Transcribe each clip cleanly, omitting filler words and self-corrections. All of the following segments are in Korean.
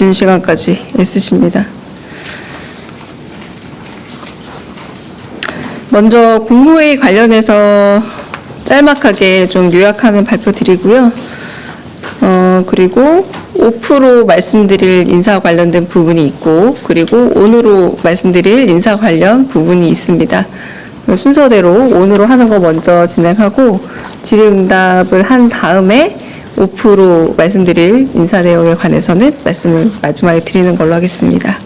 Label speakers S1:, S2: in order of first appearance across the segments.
S1: 늦은 시간까지 애쓰십니다. 먼저 국무회의 관련해서 짤막하게 좀 요약하는 발표 드리고요. 그리고 오프로 말씀드릴 인사 관련된 부분이 있고, 그리고 온으로 말씀드릴 인사 관련 부분이 있습니다. 순서대로 온으로 하는 거 먼저 진행하고 질의응답을 한 다음에 오프로 말씀드릴 인사 내용에 관해서는 말씀을 마지막에 드리는 걸로 하겠습니다.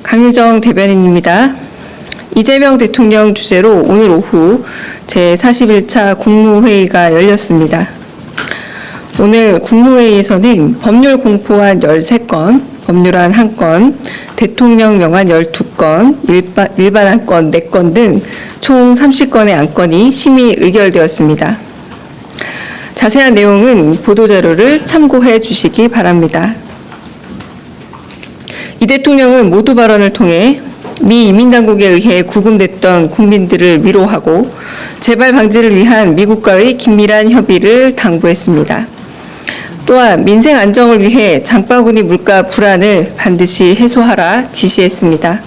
S1: 강유정 대변인입니다. 이재명 대통령 주재로 오늘 오후 제41차 국무회의가 열렸습니다. 오늘 국무회의에서는 법률 공포안 13건, 법률안 1건, 대통령 명안 12건, 일반 안건 4건 등 총 30건의 안건이 심의 의결되었습니다. 자세한 내용은 보도자료를 참고해 주시기 바랍니다. 이 대통령은 모두 발언을 통해 미 이민당국에 의해 구금됐던 국민들을 위로하고 재발 방지를 위한 미국과의 긴밀한 협의를 당부했습니다. 또한 민생 안정을 위해 장바구니 물가 불안을 반드시 해소하라 지시했습니다.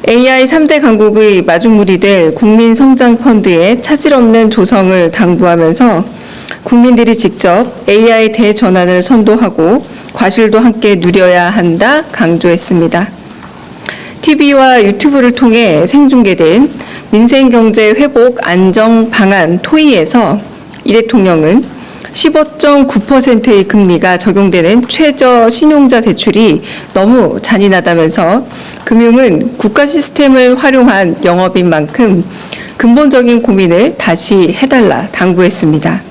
S1: AI 3대 강국의 마중물이 될 국민성장펀드의 차질 없는 조성을 당부하면서 국민들이 직접 AI 대전환을 선도하고 과실도 함께 누려야 한다 강조했습니다. TV와 유튜브를 통해 생중계된 민생경제 회복 안정 방안 토의에서 이 대통령은 15.9%의 금리가 적용되는 최저 신용자 대출이 너무 잔인하다면서 금융은 국가 시스템을 활용한 영업인 만큼 근본적인 고민을 다시 해달라 당부했습니다.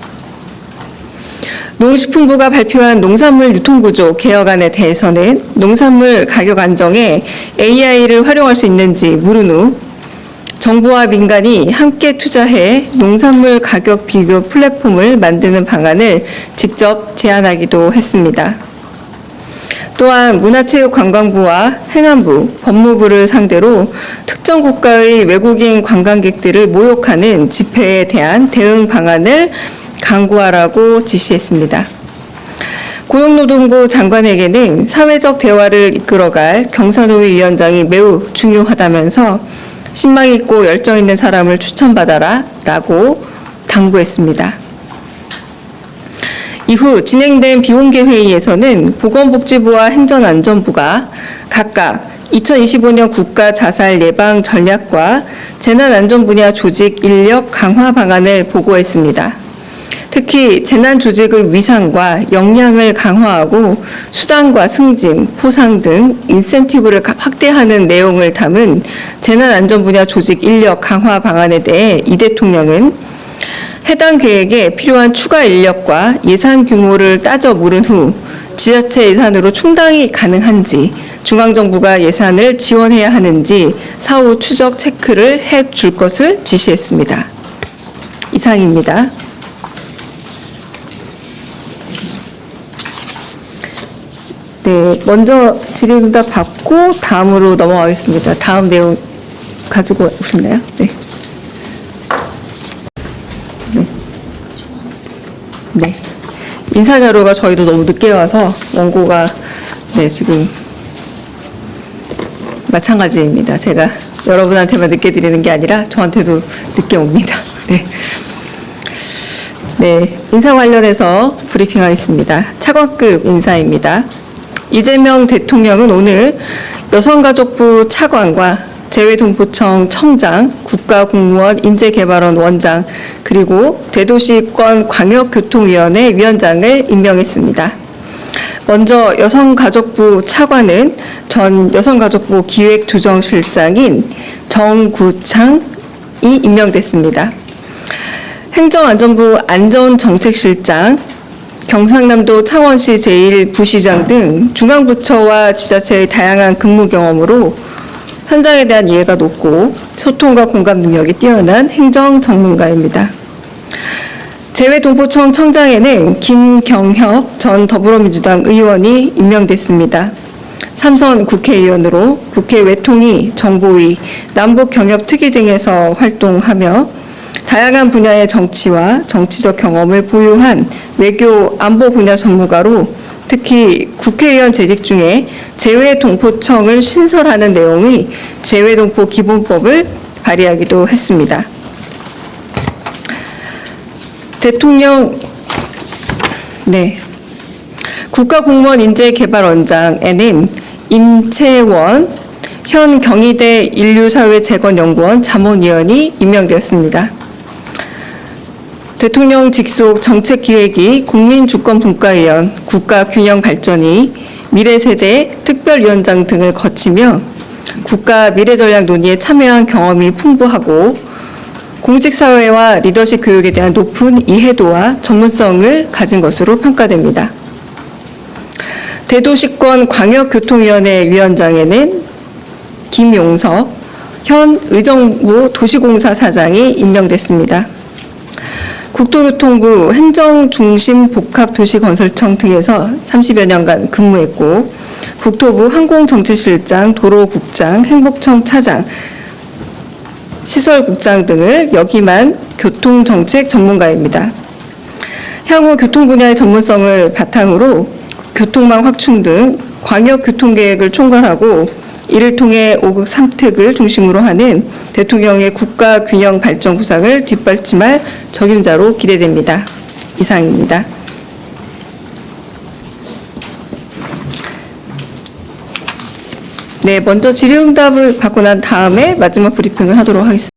S1: 농식품부가 발표한 농산물 유통구조 개혁안에 대해서는 농산물 가격 안정에 AI를 활용할 수 있는지 물은 후 정부와 민간이 함께 투자해 농산물 가격 비교 플랫폼을 만드는 방안을 직접 제안하기도 했습니다. 또한 문화체육관광부와 행안부, 법무부를 상대로 특정 국가의 외국인 관광객들을 모욕하는 집회에 대한 대응 방안을 강구하라고 지시했습니다. 고용노동부 장관에게는 사회적 대화를 이끌어갈 경사노위 위원장이 매우 중요하다면서 신망 있고 열정 있는 사람을 추천받아라 라고 당부했습니다. 이후 진행된 비공개 회의에서는 보건복지부와 행정안전부가 각각 2025년 국가 자살 예방 전략과 재난안전 분야 조직 인력 강화 방안을 보고했습니다. 특히 재난 조직의 위상과 역량을 강화하고 수당과 승진, 포상 등 인센티브를 확대하는 내용을 담은 재난안전 분야 조직 인력 강화 방안에 대해 이 대통령은 해당 계획에 필요한 추가 인력과 예산 규모를 따져 물은 후 지자체 예산으로 충당이 가능한지, 중앙정부가 예산을 지원해야 하는지 사후 추적 체크를 해 줄 것을 지시했습니다. 이상입니다. 네, 먼저 질의응답 받고 다음으로 넘어가겠습니다. 다음 내용 가지고 오셨나요? 네. 네. 인사 자료가 저희도 너무 늦게 와서 원고가 지금 마찬가지입니다. 제가 여러분한테만 늦게 드리는 게 아니라 저한테도 늦게 옵니다. 네. 네, 인사 관련해서 브리핑하겠습니다. 차관급 인사입니다. 이재명 대통령은 오늘 여성가족부 차관과 재외동포청 청장, 국가공무원 인재개발원 원장, 그리고 대도시권 광역교통위원회 위원장을 임명했습니다. 먼저 여성가족부 차관은 전 여성가족부 기획조정실장인 정구창이 임명됐습니다. 행정안전부 안전정책실장, 경상남도 창원시 제1부시장 등 중앙부처와 지자체의 다양한 근무 경험으로 현장에 대한 이해가 높고 소통과 공감 능력이 뛰어난 행정 전문가입니다. 재외동포청 청장에는 김경협 전 더불어민주당 의원이 임명됐습니다. 3선 국회의원으로 국회 외통위, 정보위, 남북경협특위 등에서 활동하며 다양한 분야의 정치와 정치적 경험을 보유한 외교 안보 분야 전문가로 특히 국회의원 재직 중에 재외동포청을 신설하는 내용의 재외동포 기본법을 발의하기도 했습니다. 대통령 국가공무원 인재개발원장에는 임채원 현 경희대 인류사회재건연구원 자문위원이 임명되었습니다. 대통령 직속 정책기획위 국민주권분과위원, 국가균형발전위, 미래세대 특별위원장 등을 거치며 국가 미래전략 논의에 참여한 경험이 풍부하고 공직사회와 리더십 교육에 대한 높은 이해도와 전문성을 가진 것으로 평가됩니다. 대도시권 광역교통위원회 위원장에는 김용석 현 의정부 도시공사 사장이 임명됐습니다. 국토교통부 행정중심복합도시건설청 등에서 30여 년간 근무했고 국토부 항공정책실장, 도로국장, 행복청 차장, 시설국장 등을 역임한 교통정책 전문가입니다. 향후 교통 분야의 전문성을 바탕으로 교통망 확충 등 광역교통계획을 총괄하고 이를 통해 5급 3특을 중심으로 하는 대통령의 국가균형 발전 구상을 뒷받침할 적임자로 기대됩니다. 이상입니다. 먼저 질의응답을 받고 난 다음에 마지막 브리핑을 하도록 하겠습니다.